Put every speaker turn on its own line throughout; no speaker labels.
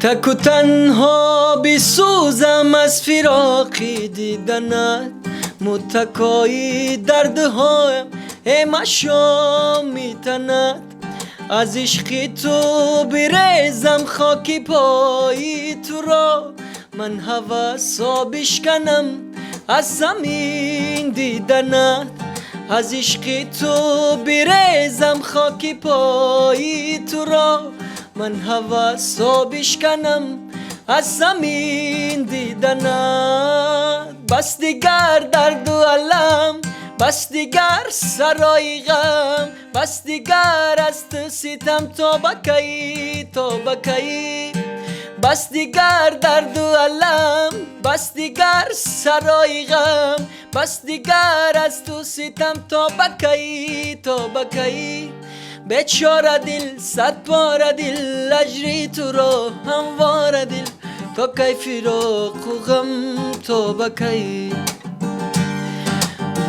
تک و تنها بی سوزم از فراقی دیدنت، متکایی دردهایم همشو میتند. از عشقی تو بریزم خاکی پایی تو را، من هوسا بشکنم از زمین دیدنت. از عشقی تو بریزم خاکی پایی تو را، من هوسا بشکنم از زمین دیدنت. بس دیگر درد و علم، بس دیگر سرای غم، بس دیگر از تو ستم تا بکی تا بکی. بس دیگر درد و علم، بس دیگر سرای غم، بس دیگر از تو ستم تا بکی تا بکی. بیچاره دل صد باره دل اجری تو را همواره دل، تا کی فراق و غم تا بکی.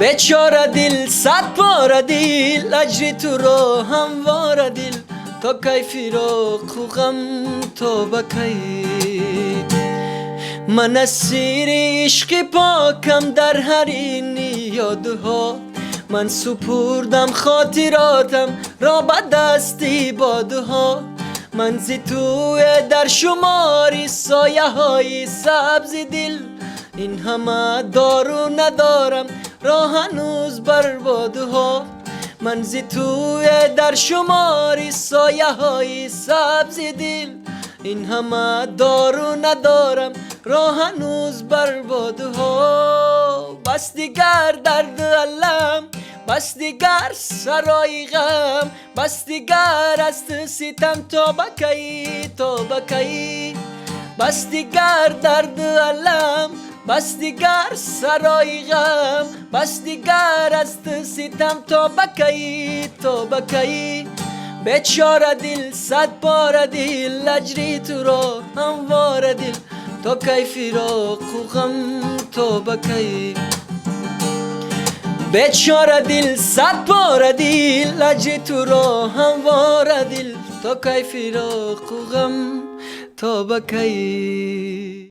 بیچاره دل صد باره دل اجری تو را همواره دل، تا کی فراق و غم تا بکی. من اسیر عشق پاکم در هر این یادها، من سپردم خاطراتم را به دستی بادها. من زی تو در شماری سایه های سبز دل، این همه دارو ندارم را هنوز بر بادها. من زی تو در شماری سایه های سبز دل، این همه دارو ندارم را هنوز بر بادها. بس دیگر درد و علم، بس دیگر سرای غم، بس دیگر از تو ستم تا بکی تا بکی. بس دیگر درد و علم، بس دیگر سرای غم، بس دیگر از تو ستم تا بکی تا بکی. بیچاره دل صد باره دل اجری تو را همواره دل، تا کی فراق و غم تا بکی. بیچاره دل صد باره دل اجری تو را همواره دل، تا کی فراق و غم تا بکی.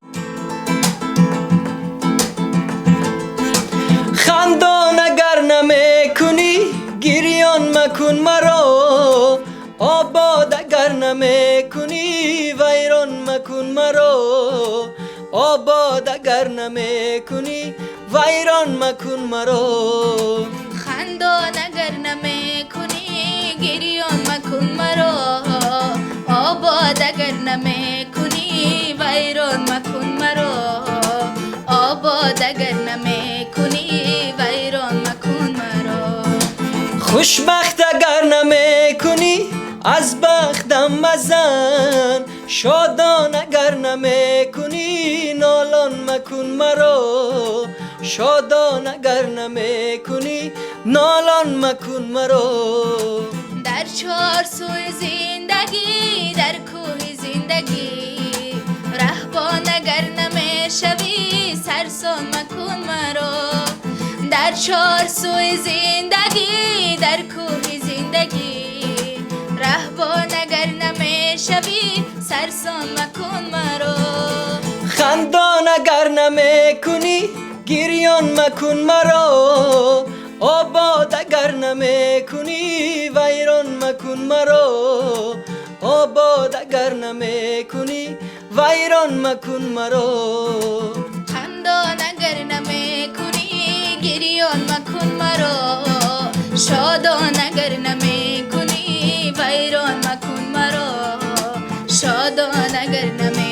خندان اگر نمیکنی گریان مکن مرا، آباد اگر نمیکنی ویران مکن مرا. آباد اگر نمیکنی ویران مکن مرا.
خندان اگر نمیکنی گریان مکن مرا، آباد اگر نمیکنی ویران مکن مرا. آباد اگر نمیکنی ویران مکن مرا.
خوشبخت اگر نمیکنی از بختم مزن، شادان اگر نمیکنی نالان مکن مرا. شادان اگر نمیکنی نالان مکن مرا.
در چار سوی زندگی در کوه زندگی، رهبان اگر نمیشوی سرسان مکن مرا. در چار سوی زندگی در کوه زندگی، رهبان اگر نمیشوی سرسان مکن مرا.
خندان اگر نمیکنی گریان مکن مرا. آباد اگر نمیکنی ویران مکن مرا. آباد اگر نمیکنی ویران مکن مرا.
خندان اگر نمیکنی گریان مکن مرا. شادان اگر نمیکنی ویران مکن مرا. شادان اگر نمیکنی